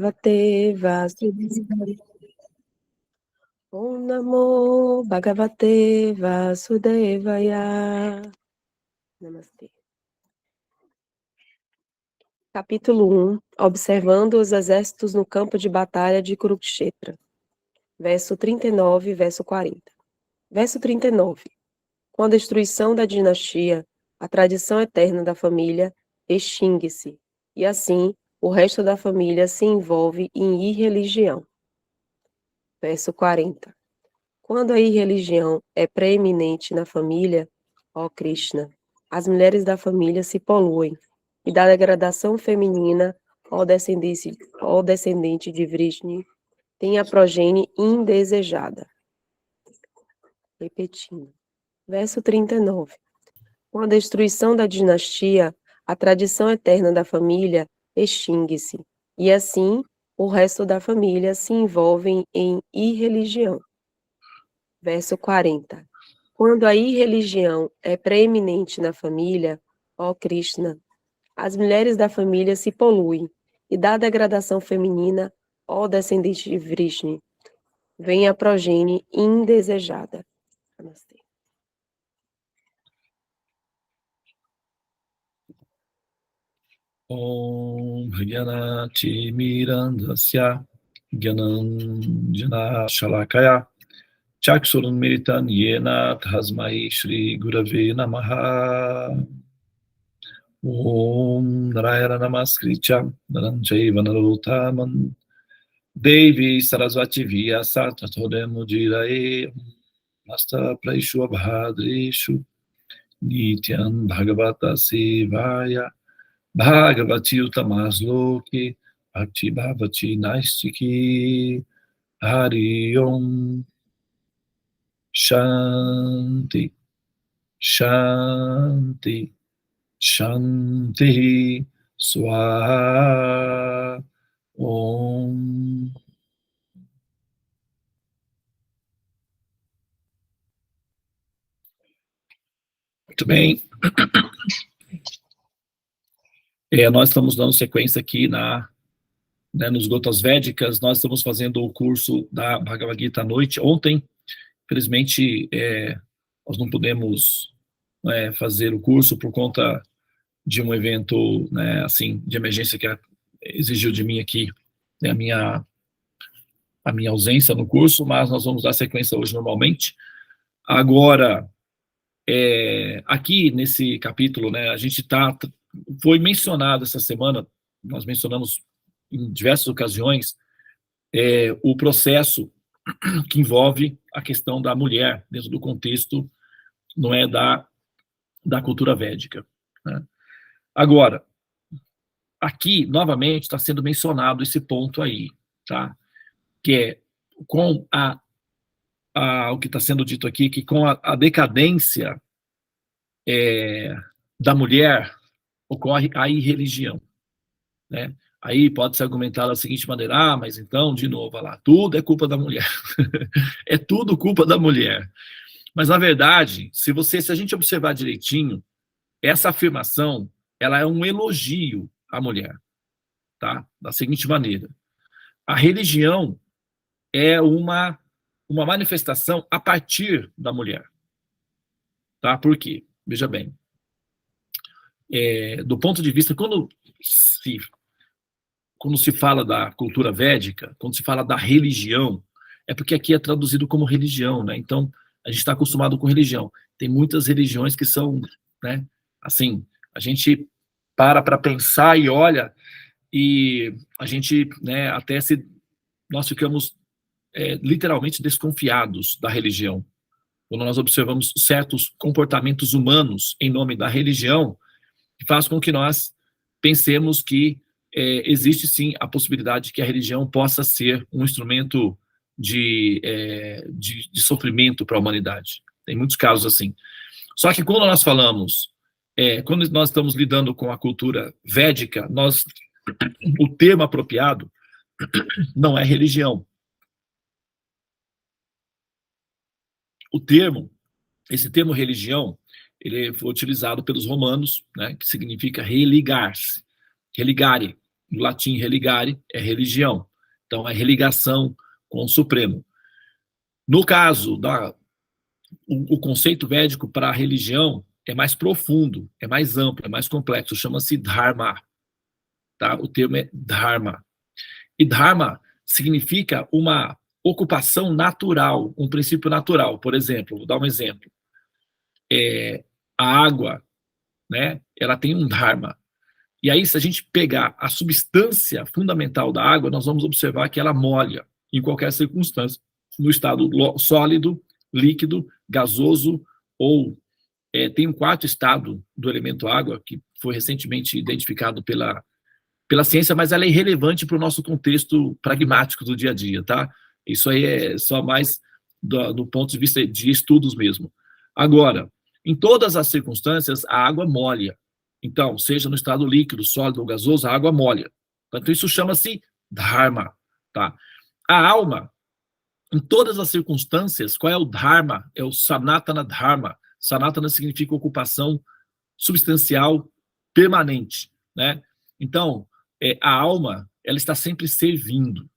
Bhagavate Vasudevaya. Om Namo Bhagavate Vasudevaya. Namastê. Capítulo 1. Observando os exércitos no campo de batalha de Kurukshetra. Verso 39, verso 40. Verso 39. Com a destruição da dinastia, a tradição eterna da família extingue-se, e assim o resto da família se envolve em irreligião. Verso 40. Quando a irreligião é preeminente na família, ó Krishna, as mulheres da família se poluem, e da degradação feminina, ó descendente de Vrishni, tem a progenie indesejada. Repetindo. Verso 39. Com a destruição da dinastia, a tradição eterna da família extingue-se, e assim o resto da família se envolve em irreligião. Verso 40. Quando a irreligião é preeminente na família, ó Krishna, as mulheres da família se poluem, e da degradação feminina, ó descendente de Vrishni, vem a progenie indesejada. Namastê. Om Gyanati Mirandasya Gyananjana Shalakaya Chaksurun Militan Yena Tasmai Shri Gurave Namaha. Om Narayana Namaskritya Naranjaiva Narotaman Devi Sarasvati Vyasa Tatoremu Jirae Nasta Praishu Abhadreshu Nityan Bhagavata Sevaya Bhagavati Utamasloki Bhakti Bhavati Naistiki Hari Om Shanti Shanti Shanti Swaha Om. Muito bem. Nós estamos dando sequência aqui nos Gotas Védicas. Nós estamos fazendo o curso da Bhagavad Gita à noite. Ontem, infelizmente, nós não pudemos fazer o curso por conta de um evento, assim, de emergência que exigiu de mim aqui, a minha ausência no curso, mas nós vamos dar sequência hoje normalmente. Agora, aqui nesse capítulo, a gente foi mencionado essa semana, nós mencionamos em diversas ocasiões, o processo que envolve a questão da mulher dentro do contexto, não é, da cultura védica, né? Agora, aqui, novamente, está sendo mencionado esse ponto aí, tá? Que é com o que está sendo dito aqui, que com a decadência da mulher, ocorre a irreligião, né? Aí pode-se argumentar da seguinte maneira: mas então, de novo, lá, tudo é culpa da mulher. É tudo culpa da mulher. Mas, na verdade, se a gente observar direitinho, essa afirmação, ela é um elogio à mulher, tá? Da seguinte maneira: a religião é uma manifestação a partir da mulher, tá? Por quê? Veja bem, do ponto de vista, quando se fala da cultura védica, quando se fala da religião, é porque aqui é traduzido como religião, né? Então, a gente está acostumado com religião. Tem muitas religiões que são, né, assim, a gente para pensar e olha, e a gente, nós ficamos literalmente desconfiados da religião. Quando nós observamos certos comportamentos humanos em nome da religião, que faz com que nós pensemos que existe sim a possibilidade de que a religião possa ser um instrumento de sofrimento para a humanidade. Tem muitos casos assim. Só que quando nós falamos, quando nós estamos lidando com a cultura védica, o termo apropriado não é religião. Esse termo religião, ele foi utilizado pelos romanos, né, que significa religar-se, religare, no latim religare, é religião. Então, é religação com o Supremo. No caso, o conceito védico para a religião é mais profundo, é mais amplo, é mais complexo, chama-se dharma. Tá? O termo é dharma. E dharma significa uma ocupação natural, um princípio natural. Por exemplo, vou dar um exemplo. A água, né, ela tem um dharma. E aí, se a gente pegar a substância fundamental da água, nós vamos observar que ela molha em qualquer circunstância, no estado sólido, líquido, gasoso, ou tem um quarto estado do elemento água, que foi recentemente identificado pela ciência, mas ela é irrelevante para o nosso contexto pragmático do dia a dia, tá? Isso aí é só mais do ponto de vista de estudos mesmo. Agora, em todas as circunstâncias, a água molha. Então, seja no estado líquido, sólido ou gasoso, a água molha. Então, isso chama-se dharma, tá? A alma, em todas as circunstâncias, qual é o dharma? É o sanatana dharma. Sanatana significa ocupação substancial permanente, né? Então, a alma, ela está sempre servindo.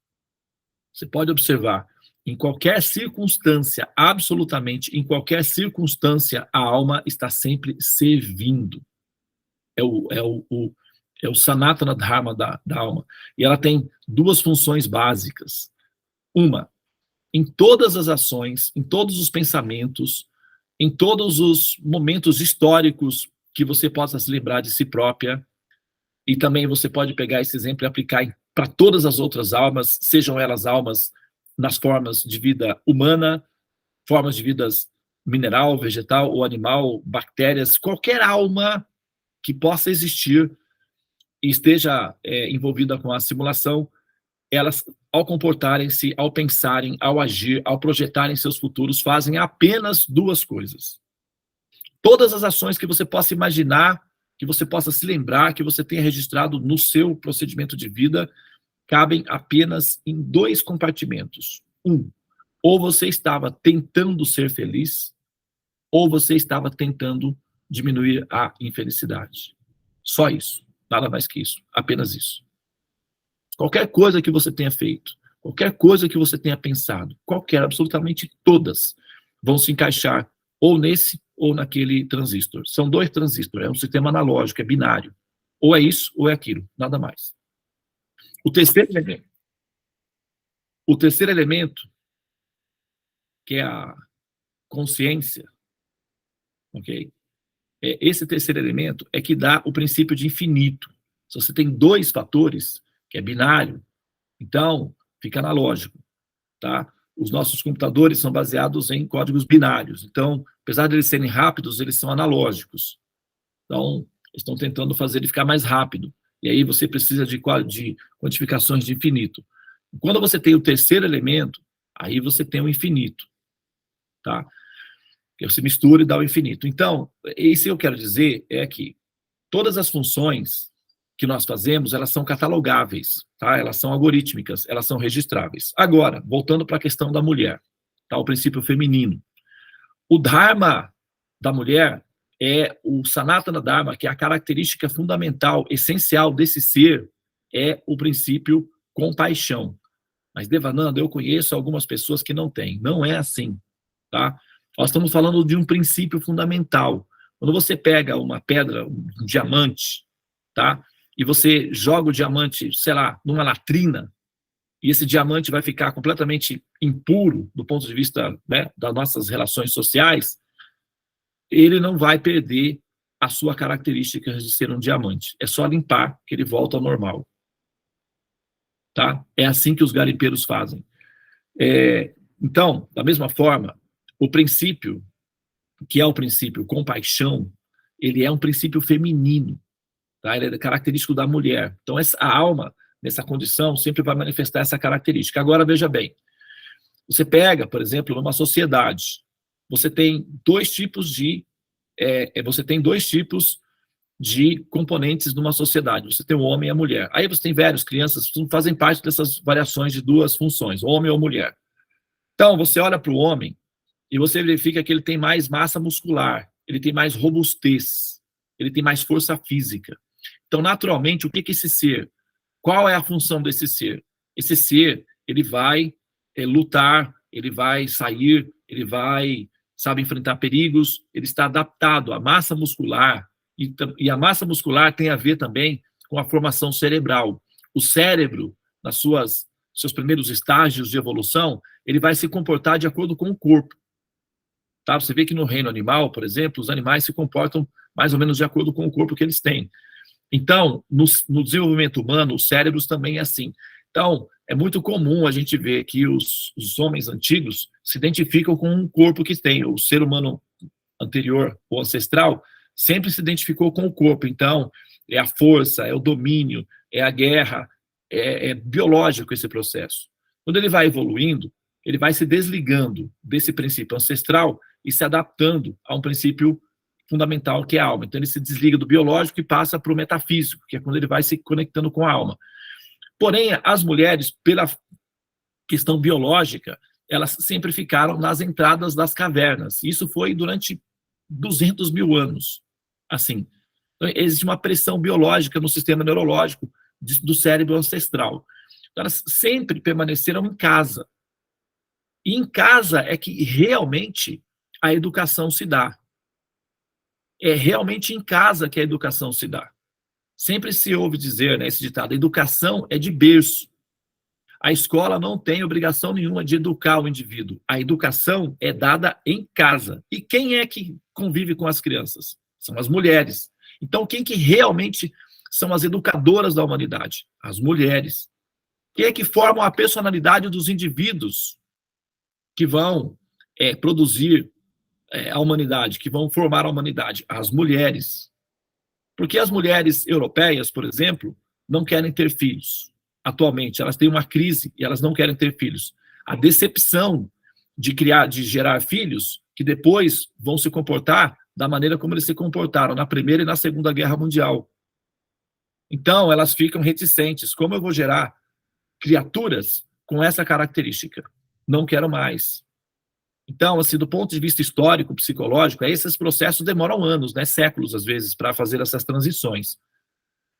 Você pode observar, em qualquer circunstância, absolutamente, em qualquer circunstância, a alma está sempre servindo. É o sanatana dharma da alma. E ela tem duas funções básicas. Uma, em todas as ações, em todos os pensamentos, em todos os momentos históricos que você possa se lembrar de si própria, e também você pode pegar esse exemplo e aplicar para todas as outras almas, sejam elas almas nas formas de vida humana, formas de vida mineral, vegetal ou animal, bactérias, qualquer alma que possa existir e esteja envolvida com a simulação, elas, ao comportarem-se, ao pensarem, ao agir, ao projetarem seus futuros, fazem apenas duas coisas. Todas as ações que você possa imaginar, que você possa se lembrar, que você tenha registrado no seu procedimento de vida, cabem apenas em dois compartimentos. Um, ou você estava tentando ser feliz, ou você estava tentando diminuir a infelicidade. Só isso, nada mais que isso, apenas isso. Qualquer coisa que você tenha feito, qualquer coisa que você tenha pensado, absolutamente todas, vão se encaixar ou nesse ou naquele transistor. São dois transistores, é um sistema analógico, é binário. Ou é isso ou é aquilo, nada mais. O terceiro elemento, que é a consciência, ok? Esse terceiro elemento é que dá o princípio de infinito. Se você tem dois fatores, que é binário, então fica analógico, tá? Os nossos computadores são baseados em códigos binários. Então, apesar de eles serem rápidos, eles são analógicos. Então, estão tentando fazer ele ficar mais rápido. E aí você precisa de quantificações de infinito. Quando você tem o terceiro elemento, aí você tem o infinito, tá? Que você mistura e dá o infinito. Então, isso que eu quero dizer é que todas as funções que nós fazemos, elas são catalogáveis, tá? Elas são algorítmicas, elas são registráveis. Agora, voltando para a questão da mulher, tá? O princípio feminino. O dharma da mulher é o sanatana dharma, que é a característica fundamental, essencial desse ser, é o princípio compaixão. Mas, Devananda, eu conheço algumas pessoas que não têm. Não é assim, tá? Nós estamos falando de um princípio fundamental. Quando você pega uma pedra, um diamante, tá? E você joga o diamante, sei lá, numa latrina, e esse diamante vai ficar completamente impuro do ponto de vista, né, das nossas relações sociais, ele não vai perder a sua característica de ser um diamante. É só limpar que ele volta ao normal. Tá? É assim que os garimpeiros fazem. Então, da mesma forma, o princípio, que é o princípio compaixão, ele é um princípio feminino. Tá? Ele é característico da mulher. Então, a alma, nessa condição, sempre vai manifestar essa característica. Agora, veja bem. Você pega, por exemplo, numa sociedade, você tem dois tipos de componentes numa sociedade. Você tem o homem e a mulher. Aí você tem velhos, crianças, que fazem parte dessas variações de duas funções, homem ou mulher. Então, você olha para o homem e você verifica que ele tem mais massa muscular, ele tem mais robustez, ele tem mais força física. Então, naturalmente, o que esse ser Qual é a função desse ser? Esse ser, ele vai lutar, ele vai sair, ele vai, sabe, enfrentar perigos, ele está adaptado à massa muscular, e a massa muscular tem a ver também com a formação cerebral. O cérebro, nas seus primeiros estágios de evolução, ele vai se comportar de acordo com o corpo. Tá? Você vê que no reino animal, por exemplo, os animais se comportam mais ou menos de acordo com o corpo que eles têm. Então, no desenvolvimento humano, os cérebros também é assim. Então, é muito comum a gente ver que os homens antigos se identificam com um corpo que tem. O ser humano anterior, ou ancestral, sempre se identificou com o corpo. Então, é a força, é o domínio, é a guerra, é biológico esse processo. Quando ele vai evoluindo, ele vai se desligando desse princípio ancestral e se adaptando a um princípio fundamental, que é a alma. Então, ele se desliga do biológico e passa para o metafísico, que é quando ele vai se conectando com a alma. Porém, as mulheres, pela questão biológica, elas sempre ficaram nas entradas das cavernas. Isso foi durante 200 mil anos. Assim, então, existe uma pressão biológica no sistema neurológico do cérebro ancestral. Então, elas sempre permaneceram em casa. E em casa é que realmente a educação se dá. É realmente em casa que a educação se dá. Sempre se ouve dizer, né, esse ditado, a educação é de berço. A escola não tem obrigação nenhuma de educar o indivíduo. A educação é dada em casa. E quem é que convive com as crianças? São as mulheres. Então, quem que realmente são as educadoras da humanidade? As mulheres. Quem é que formam a personalidade dos indivíduos que vão produzir a humanidade, que vão formar a humanidade? As mulheres. Porque as mulheres europeias, por exemplo, não querem ter filhos. Atualmente, elas têm uma crise e elas não querem ter filhos. A decepção de gerar filhos, que depois vão se comportar da maneira como eles se comportaram na Primeira e na Segunda Guerra Mundial. Então, elas ficam reticentes. Como eu vou gerar criaturas com essa característica? Não quero mais. Então, assim, do ponto de vista histórico, psicológico, esses processos demoram anos, né, séculos, às vezes, para fazer essas transições.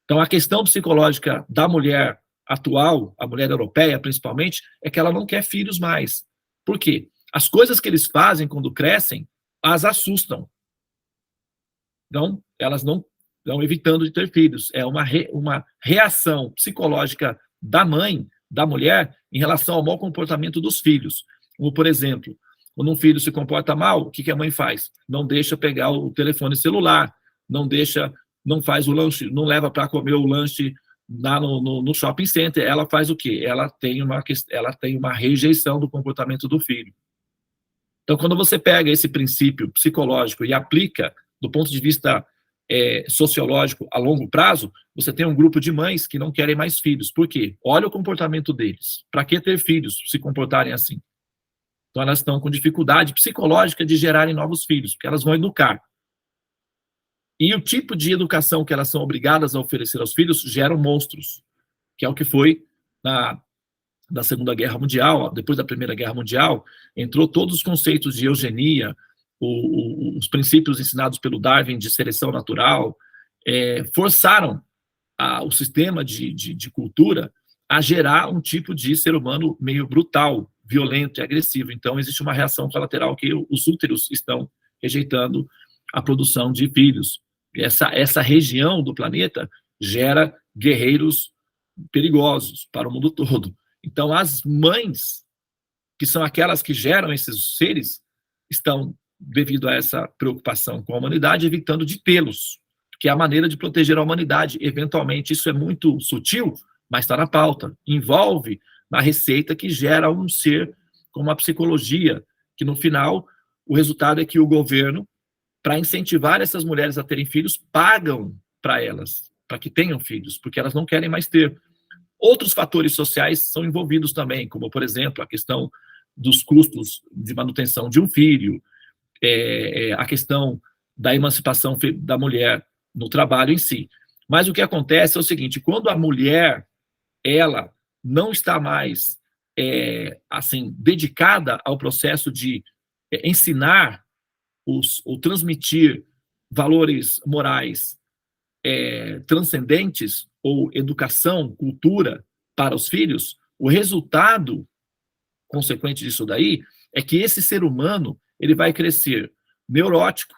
Então, a questão psicológica da mulher atual, a mulher europeia, principalmente, é que ela não quer filhos mais. Por quê? As coisas que eles fazem quando crescem, as assustam. Então, elas não estão evitando de ter filhos. É uma reação psicológica da mãe, da mulher, em relação ao mau comportamento dos filhos. Como, por exemplo, quando um filho se comporta mal, o que a mãe faz? Não deixa pegar o telefone celular, não faz o lanche, não leva para comer o lanche lá no shopping center. Ela faz o quê? Ela tem uma rejeição do comportamento do filho. Então, quando você pega esse princípio psicológico e aplica do ponto de vista sociológico a longo prazo, você tem um grupo de mães que não querem mais filhos. Por quê? Olha o comportamento deles. Para que ter filhos se comportarem assim? Então, elas estão com dificuldade psicológica de gerarem novos filhos, porque elas vão educar. E o tipo de educação que elas são obrigadas a oferecer aos filhos geram monstros, que é o que foi na Segunda Guerra Mundial. Depois da Primeira Guerra Mundial, entrou todos os conceitos de eugenia, os princípios ensinados pelo Darwin de seleção natural, forçaram o sistema de cultura a gerar um tipo de ser humano meio brutal, violento e agressivo. Então, existe uma reação colateral que os úteros estão rejeitando a produção de filhos. Essa região do planeta gera guerreiros perigosos para o mundo todo. Então, as mães, que são aquelas que geram esses seres, estão, devido a essa preocupação com a humanidade, evitando de tê-los, que é a maneira de proteger a humanidade. Eventualmente, isso é muito sutil, mas está na pauta. Envolve na receita que gera um ser com uma psicologia, que no final, o resultado é que o governo, para incentivar essas mulheres a terem filhos, pagam para elas, para que tenham filhos, porque elas não querem mais ter. Outros fatores sociais são envolvidos também, como, por exemplo, a questão dos custos de manutenção de um filho, a questão da emancipação da mulher no trabalho em si. Mas o que acontece é o seguinte: quando a mulher, ela não está mais assim, dedicada ao processo de ensinar ou transmitir valores morais transcendentes, ou educação, cultura para os filhos, o resultado consequente disso daí é que esse ser humano ele vai crescer neurótico,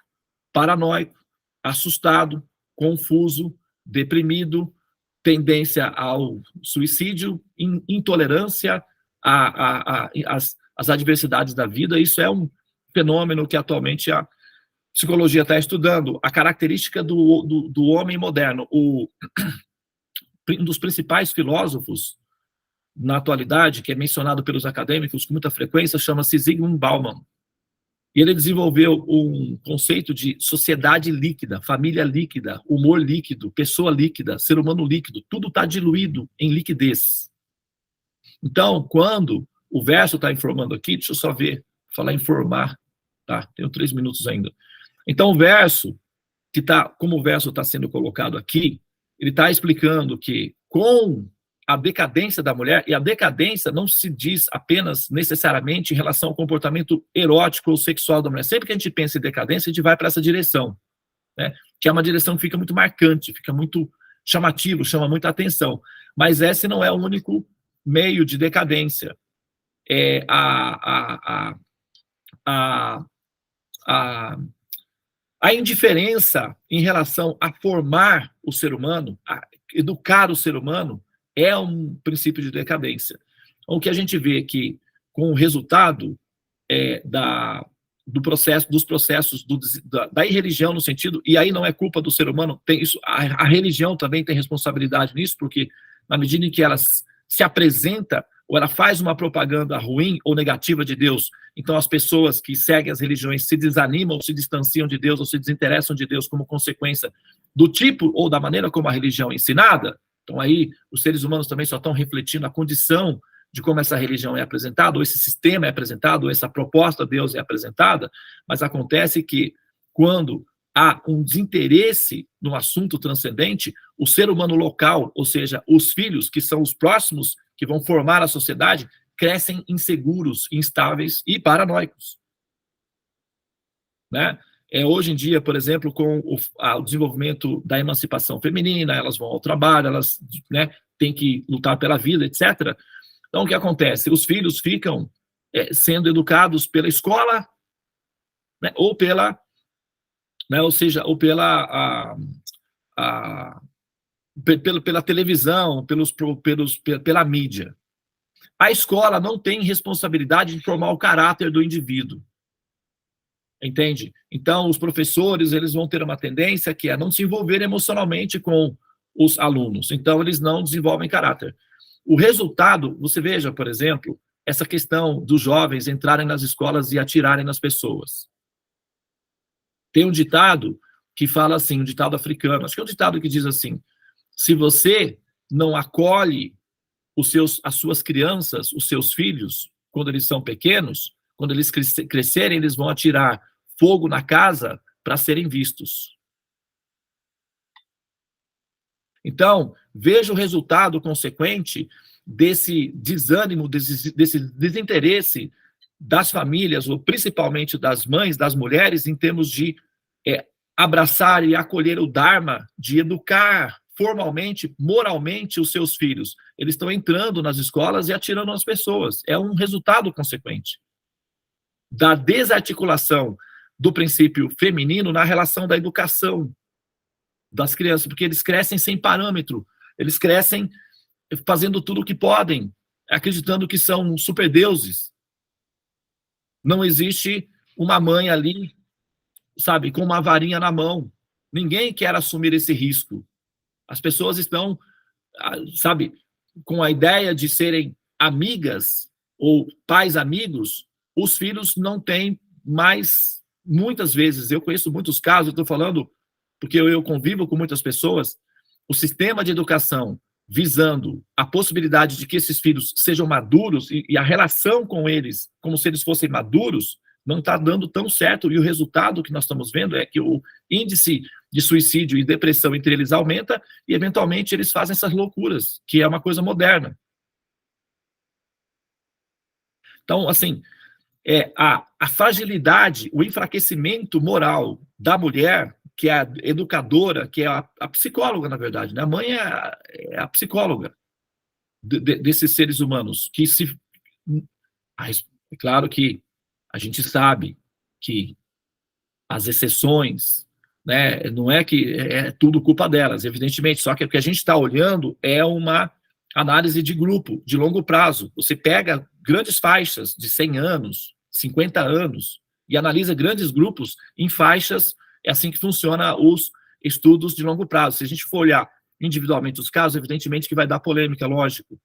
paranoico, assustado, confuso, deprimido, tendência ao suicídio, intolerância às adversidades da vida. Isso é um fenômeno que atualmente a psicologia está estudando. A característica do homem moderno. Um dos principais filósofos na atualidade, que é mencionado pelos acadêmicos com muita frequência, chama-se Zygmunt Bauman. E ele desenvolveu um conceito de sociedade líquida, família líquida, humor líquido, pessoa líquida, ser humano líquido. Tudo está diluído em liquidez. Então, quando o verso está informando aqui, deixa eu só ver, falar informar, tá? Tenho 3 minutos ainda. Então, o verso, como o verso está sendo colocado aqui, ele está explicando que com a decadência da mulher, e a decadência não se diz apenas necessariamente em relação ao comportamento erótico ou sexual da mulher. Sempre que a gente pensa em decadência, a gente vai para essa direção, né? Que é uma direção que fica muito marcante, fica muito chamativo, chama muita atenção. Mas esse não é o único meio de decadência. É a indiferença em relação a formar o ser humano, a educar o ser humano, é um princípio de decadência. Então, o que a gente vê que, com o resultado dos processos da irreligião no sentido, e aí não é culpa do ser humano, tem isso, a religião também tem responsabilidade nisso, porque na medida em que ela se apresenta, ou ela faz uma propaganda ruim ou negativa de Deus, então as pessoas que seguem as religiões se desanimam, ou se distanciam de Deus, ou se desinteressam de Deus como consequência do tipo ou da maneira como a religião é ensinada. Então aí os seres humanos também só estão refletindo a condição de como essa religião é apresentada, ou esse sistema é apresentado, ou essa proposta de Deus é apresentada, mas acontece que quando há um desinteresse no assunto transcendente, o ser humano local, ou seja, os filhos, que são os próximos que vão formar a sociedade, crescem inseguros, instáveis e paranoicos. Né? Hoje em dia, por exemplo, com o desenvolvimento da emancipação feminina, elas vão ao trabalho, elas, né, têm que lutar pela vida, etc. Então, o que acontece? Os filhos ficam sendo educados pela escola, né, ou pela, né, ou seja, ou pela televisão, pela mídia. A escola não tem responsabilidade de formar o caráter do indivíduo. Entende? Então, os professores, eles vão ter uma tendência que é não se envolver emocionalmente com os alunos. Então, eles não desenvolvem caráter. O resultado, você veja, por exemplo, essa questão dos jovens entrarem nas escolas e atirarem nas pessoas. Tem um ditado que fala assim, um ditado africano, acho que é um ditado que diz assim: se você não acolhe as suas crianças, os seus filhos, quando eles são pequenos, quando eles crescerem, eles vão atirar fogo na casa para serem vistos. Então, veja o resultado consequente desse desânimo, desse desinteresse das famílias, ou principalmente das mães, das mulheres, em termos de abraçar e acolher o Dharma, de educar formalmente, moralmente, os seus filhos. Eles estão entrando nas escolas e atirando nas pessoas. É um resultado consequente da desarticulação do princípio feminino na relação da educação das crianças, porque eles crescem sem parâmetro, eles crescem fazendo tudo o que podem, acreditando que são superdeuses. Não existe uma mãe ali, sabe, com uma varinha na mão. Ninguém quer assumir esse risco. As pessoas estão, sabe, com a ideia de serem amigas ou pais amigos. Os filhos não têm mais, muitas vezes, eu conheço muitos casos, estou falando porque eu convivo com muitas pessoas, o sistema de educação visando a possibilidade de que esses filhos sejam maduros e a relação com eles, como se eles fossem maduros, não está dando tão certo, e o resultado que nós estamos vendo é que o índice de suicídio e depressão entre eles aumenta, e eventualmente eles fazem essas loucuras, que é uma coisa moderna. Então, assim, a fragilidade, o enfraquecimento moral da mulher que é a educadora, que é a psicóloga, na verdade, né? A mãe é a psicóloga desses seres humanos, que se... É claro que a gente sabe que as exceções, né, não é que é tudo culpa delas, evidentemente, só que o que a gente está olhando é uma análise de grupo, de longo prazo. Você pega grandes faixas de 100 anos, 50 anos, e analisa grandes grupos em faixas, é assim que funciona os estudos de longo prazo. Se a gente for olhar individualmente os casos, evidentemente que vai dar polêmica, lógico.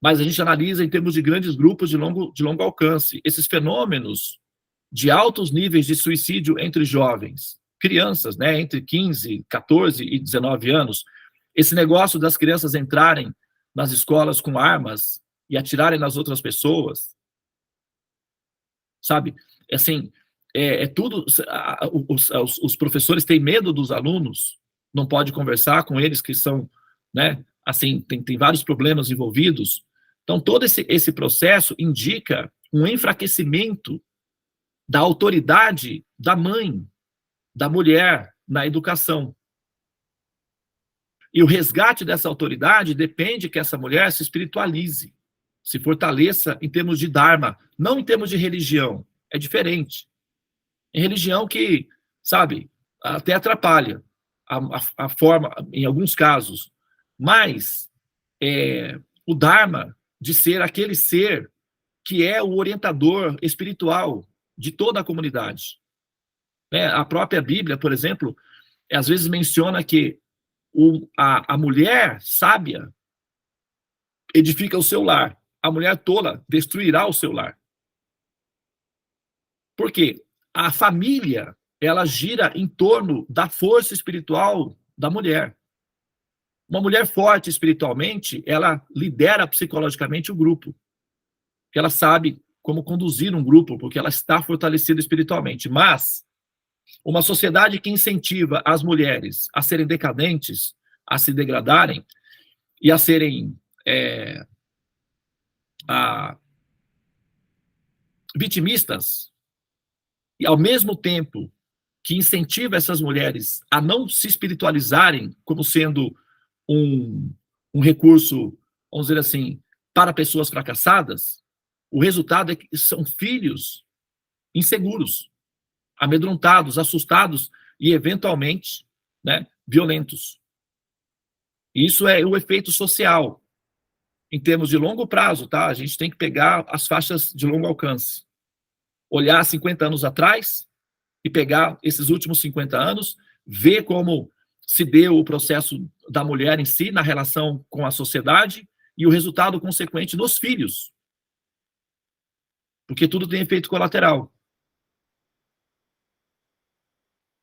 Mas a gente analisa em termos de grandes grupos de longo alcance. Esses fenômenos de altos níveis de suicídio entre jovens, crianças, né, entre 15, 14 e 19 anos, esse negócio das crianças entrarem nas escolas com armas e atirarem nas outras pessoas, sabe? Assim, tudo... Os professores têm medo dos alunos, não pode conversar com eles que são, né, assim, tem vários problemas envolvidos. Então, todo esse processo indica um enfraquecimento da autoridade da mãe, da mulher na educação. E o resgate dessa autoridade depende que essa mulher se espiritualize, se fortaleça em termos de dharma, não em termos de religião. É diferente. Em religião que, sabe, até atrapalha a forma, em alguns casos. Mas o dharma de ser aquele ser que é o orientador espiritual de toda a comunidade. A própria Bíblia, por exemplo, às vezes menciona que a mulher sábia edifica o seu lar, a mulher tola destruirá o seu lar. Por quê? A família, ela gira em torno da força espiritual da mulher. Uma mulher forte espiritualmente, ela lidera psicologicamente o grupo. Porque ela sabe como conduzir um grupo, porque ela está fortalecida espiritualmente. Mas uma sociedade que incentiva as mulheres a serem decadentes, a se degradarem e a serem vitimistas, e ao mesmo tempo que incentiva essas mulheres a não se espiritualizarem como sendo um recurso, vamos dizer assim, para pessoas fracassadas, o resultado é que são filhos inseguros, amedrontados, assustados e, eventualmente, né, violentos. Isso é o efeito social. Em termos de longo prazo, tá? A gente tem que pegar as faixas de longo alcance. Olhar 50 anos atrás e pegar esses últimos 50 anos, ver como se deu o processo da mulher em si, na relação com a sociedade, e o resultado consequente nos filhos. Porque tudo tem efeito colateral.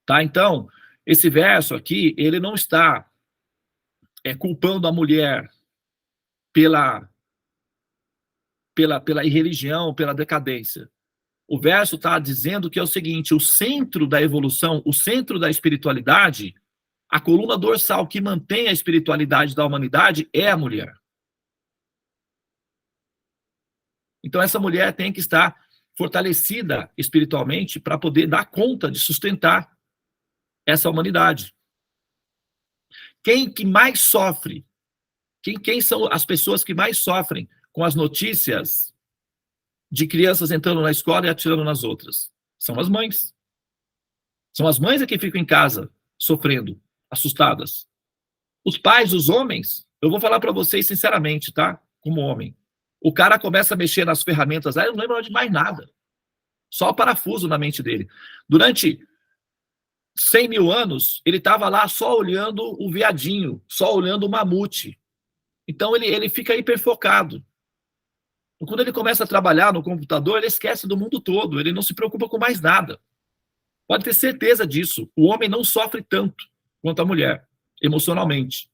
Tá? Então, esse verso aqui, ele não está culpando a mulher pela irreligião, pela decadência. O verso está dizendo que é o seguinte: o centro da evolução, o centro da espiritualidade, a coluna dorsal que mantém a espiritualidade da humanidade é a mulher. Então, essa mulher tem que estar fortalecida espiritualmente para poder dar conta de sustentar essa humanidade. Quem que mais sofre? Quem são as pessoas que mais sofrem com as notícias de crianças entrando na escola e atirando nas outras? São as mães. São as mães que ficam em casa sofrendo, assustadas. Os pais, os homens, eu vou falar para vocês sinceramente, tá? Como homem. O cara começa a mexer nas ferramentas, aí não lembra de mais nada. Só o parafuso na mente dele. Durante 100 mil anos, ele estava lá só olhando o veadinho, só olhando o mamute. Então ele fica hiperfocado. Quando ele começa a trabalhar no computador, ele esquece do mundo todo, ele não se preocupa com mais nada. Pode ter certeza disso. O homem não sofre tanto quanto a mulher, emocionalmente.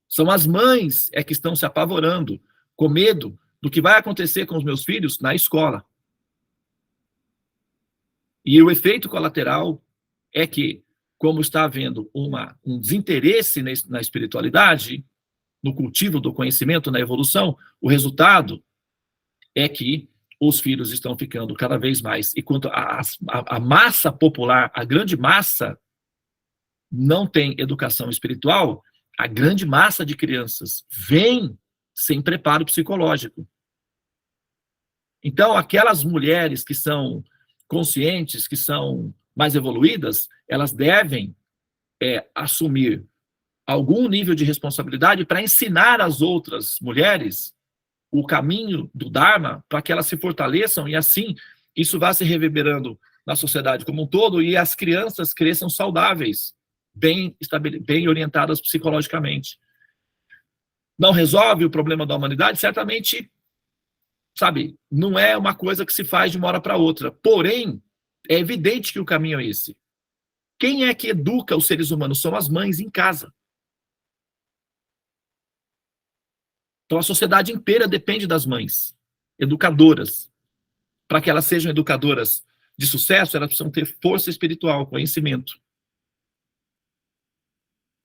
São as mães que estão se apavorando, com medo do que vai acontecer com os meus filhos na escola. E o efeito colateral é que, como está havendo um desinteresse na espiritualidade, no cultivo do conhecimento, na evolução, o resultado é que os filhos estão ficando cada vez mais, e quanto a massa popular, a grande massa, não tem educação espiritual, a grande massa de crianças vem sem preparo psicológico. Então, aquelas mulheres que são conscientes, que são mais evoluídas, elas devem assumir algum nível de responsabilidade para ensinar às outras mulheres o caminho do Dharma, para que elas se fortaleçam, e assim isso vá se reverberando na sociedade como um todo, e as crianças cresçam saudáveis, bem orientadas psicologicamente. Não resolve o problema da humanidade? Certamente, sabe, não é uma coisa que se faz de uma hora para outra. Porém, é evidente que o caminho é esse. Quem é que educa os seres humanos? São as mães em casa. Então, a sociedade inteira depende das mães, educadoras. Para que elas sejam educadoras de sucesso, elas precisam ter força espiritual, conhecimento.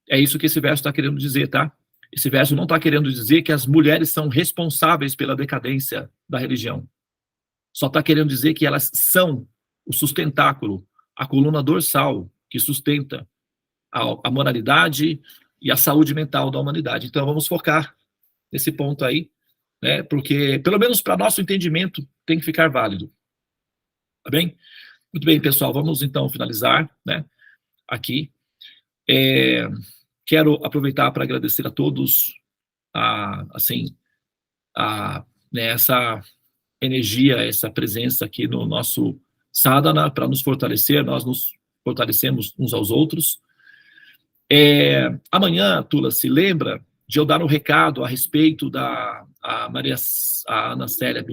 É isso que esse verso está querendo dizer, tá? Esse verso não está querendo dizer que as mulheres são responsáveis pela decadência da religião. Só está querendo dizer que elas são o sustentáculo, a coluna dorsal que sustenta a moralidade e a saúde mental da humanidade. Então, vamos focar nesse ponto aí, né? Porque, pelo menos para nosso entendimento, tem que ficar válido. Tá bem? Muito bem, pessoal, vamos então finalizar, né, aqui. Quero aproveitar para agradecer a todos né, essa energia, essa presença aqui no nosso sadhana, para nos fortalecer. Nós nos fortalecemos uns aos outros. Amanhã, Tula, se lembra de eu dar um recado a respeito da Ana Célia,